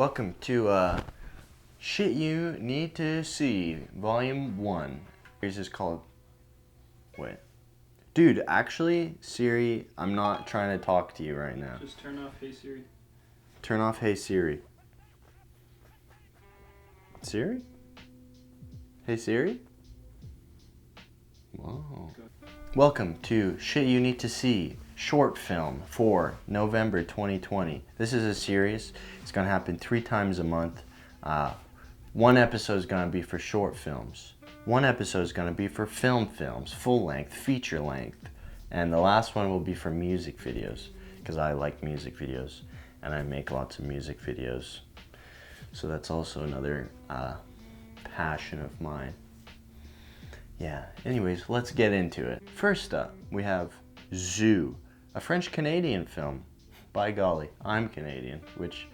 Welcome to Shit You Need to See, Volume 1. This is called... Wait. Dude, actually, Siri, I'm not trying to talk to you right now. Just turn off Hey Siri. Turn off Hey Siri. Siri? Hey Siri? Whoa. Welcome to Shit You Need to See, short film for November 2020. This is a series. It's going to happen 3 times a month. One episode is going to be for short films. One episode is going to be for films, full length, feature length. And the last one will be for music videos, because I like music videos and I make lots of music videos. So that's also another passion of mine. Yeah, anyways, let's get into it. First up, we have Zoo, a French-Canadian film. By golly, I'm Canadian, which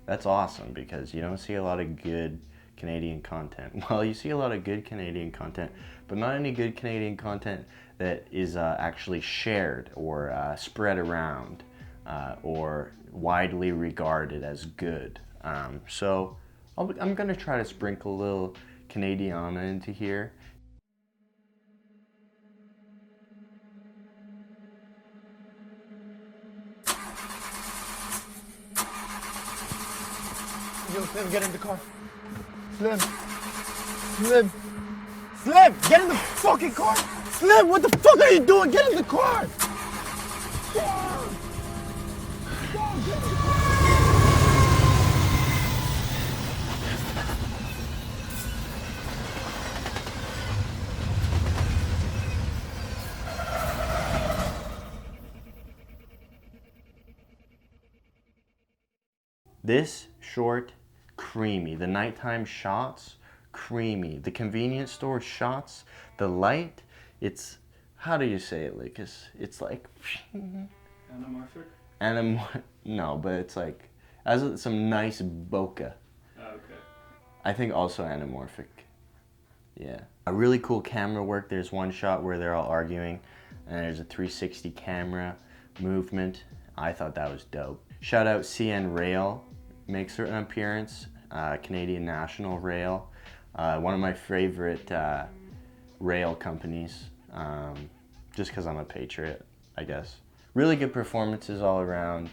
that's awesome because you don't see a lot of good Canadian content. Well, you see a lot of good Canadian content, but not any good Canadian content that is actually shared or spread around or widely regarded as good. So I'm gonna try to sprinkle a little Canadiana into here. Yo, Slim, get in the car. Slim. Slim, get in the fucking car. Slim, what the fuck are you doing? Get in the car. This short, creamy. The nighttime shots, creamy. The convenience store shots, the light, it's, how do you say it, like, it's like... Anamorphic? No, but it's like, has some nice bokeh. Oh, okay. I think also anamorphic. Yeah. A really cool camera work. There's one shot where they're all arguing and there's a 360 camera movement. I thought that was dope. Shout out CN Rail, makes an appearance, Canadian National Rail. One of my favorite rail companies, just because I'm a patriot, I guess. Really good performances all around.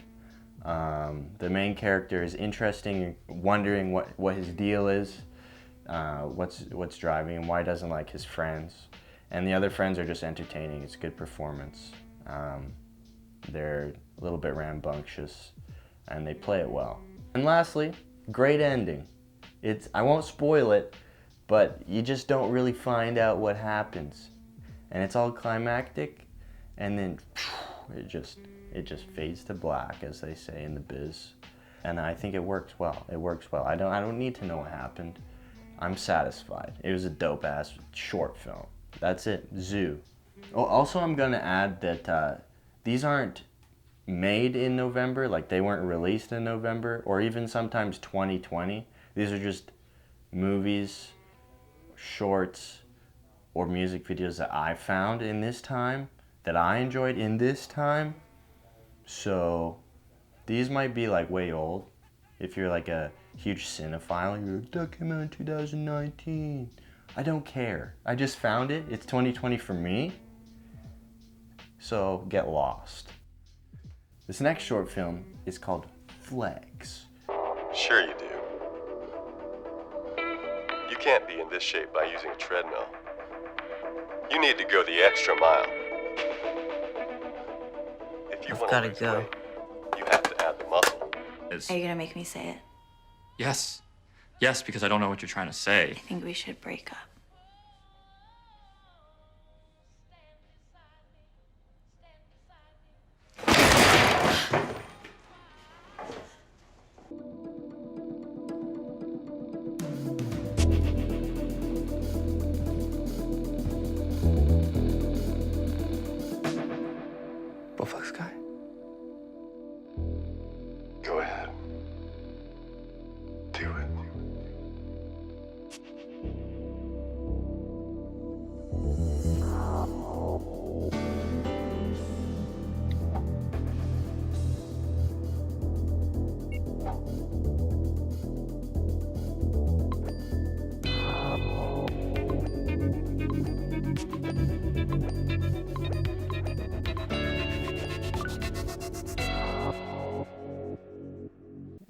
The main character is interesting, wondering what his deal is, what's driving him, why he doesn't like his friends. And the other friends are just entertaining. It's a good performance. They're a little bit rambunctious and they play it well. And lastly, great ending. I won't spoil it, but you just don't really find out what happens. And it's all climactic, and then it just fades to black, as they say in the biz. And I think it works well. It works well. I don't need to know what happened. I'm satisfied. It was a dope ass short film. That's it. Zoo. Oh, also, I'm gonna add that these aren't made in November, like they weren't released in November, or even sometimes 2020. These are just movies, shorts, or music videos that I found in this time, that I enjoyed in this time. So these might be like way old. If you're like a huge cinephile, you're like, that came out in 2019. I don't care. I just found it. It's 2020 for me. So get lost. This next short film is called Flex. Sure you do. You can't be in this shape by using a treadmill. You need to go the extra mile. If you want to lose weight, you have to add the muscle. Are you gonna make me say it? Yes. Yes, because I don't know what you're trying to say. I think we should break up. Bullfuck Sky. Go ahead. Do it.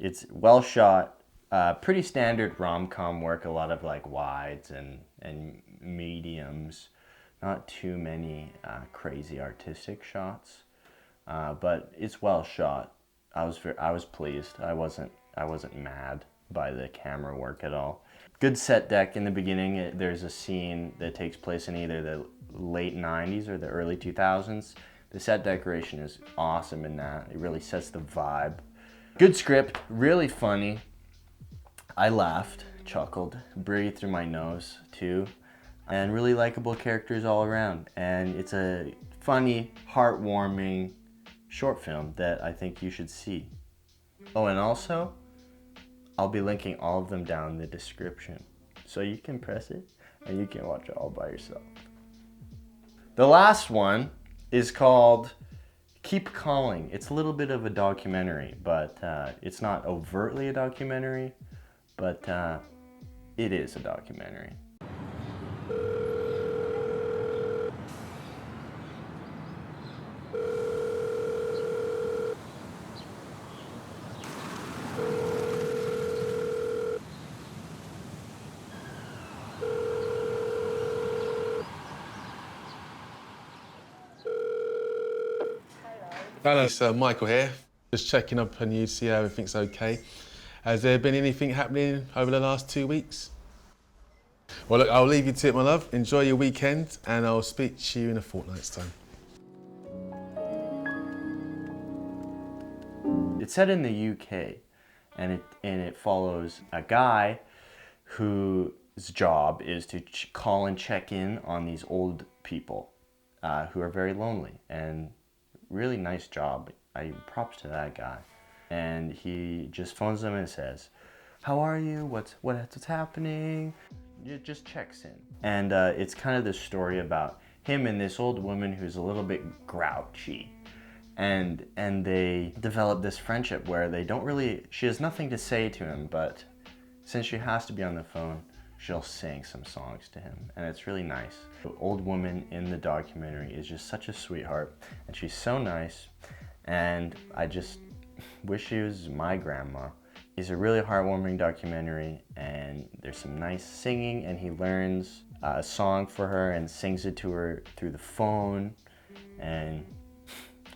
it's well shot, pretty standard rom-com work, a lot of like wides and mediums, not too many crazy artistic shots, but it's well shot. I was pleased. I wasn't mad by the camera work at all. Good set deck in the beginning. There's a scene that takes place in either the late 90s or the early 2000s. The set decoration is awesome in that. It really sets the vibe. Good script, really funny. I laughed, chuckled, breathed through my nose too, and really likable characters all around. And it's a funny, heartwarming short film that I think you should see. Oh, and also, I'll be linking all of them down in the description, so you can press it and you can watch it all by yourself. The last one is called Keep Calling. It's a little bit of a documentary, but it's not overtly a documentary, but it is a documentary. Hello, sir. Michael here. Just checking up on you, see how everything's okay. Has there been anything happening over the last 2 weeks? Well, look, I'll leave you to it, my love. Enjoy your weekend, and I'll speak to you in a fortnight's time. It's set in the UK, and it follows a guy whose job is to call and check in on these old people who are very lonely, and really nice job. Props to that guy. And he just phones them and says, "How are you? What's happening?" It just checks in. And it's kind of this story about him and this old woman who's a little bit grouchy. And they develop this friendship where she has nothing to say to him, but since she has to be on the phone, she'll sing some songs to him, and it's really nice. The old woman in the documentary is just such a sweetheart, and she's so nice, and I just wish she was my grandma. It's a really heartwarming documentary, and there's some nice singing, and he learns a song for her and sings it to her through the phone, and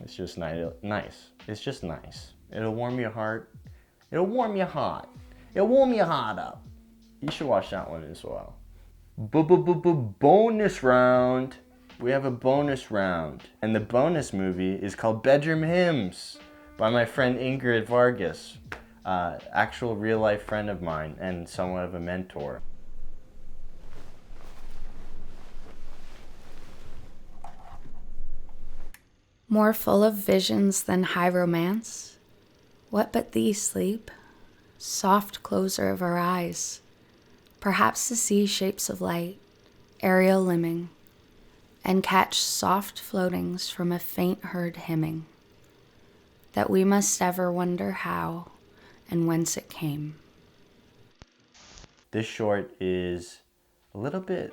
it's just nice. It's just nice. It'll warm your heart. It'll warm your heart. It'll warm your heart up. You should watch that one as well. Bonus round. We have a bonus round. And the bonus movie is called Bedroom Hymns by my friend Ingrid Vargas. Actual real life friend of mine and somewhat of a mentor. More full of visions than high romance? What but thee, sleep? Soft closer of our eyes. Perhaps to see shapes of light, aerial limbing, and catch soft floatings from a faint heard hymning, that we must ever wonder how and whence it came. This short is a little bit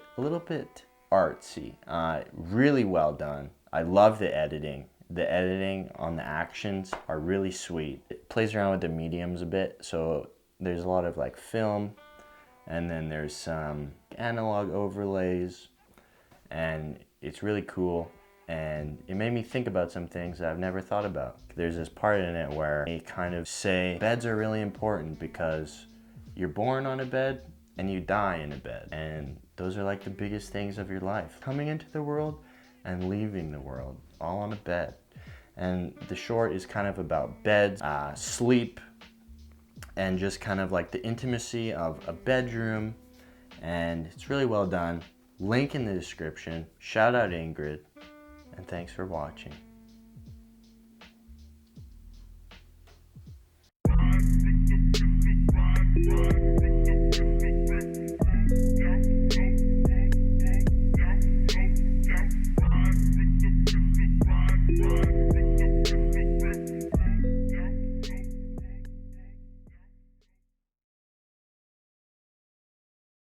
artsy, really well done. I love the editing. The editing on the actions are really sweet. It plays around with the mediums a bit, so there's a lot of like film, and then there's some analog overlays, and it's really cool, and it made me think about some things that I've never thought about. There's this part in it where they kind of say beds are really important because you're born on a bed and you die in a bed, and those are like the biggest things of your life. Coming into the world and leaving the world, all on a bed. And the short is kind of about beds, sleep, and just kind of like the intimacy of a bedroom, and it's really well done. Link in the description. Shout out Ingrid, and thanks for watching. Ride,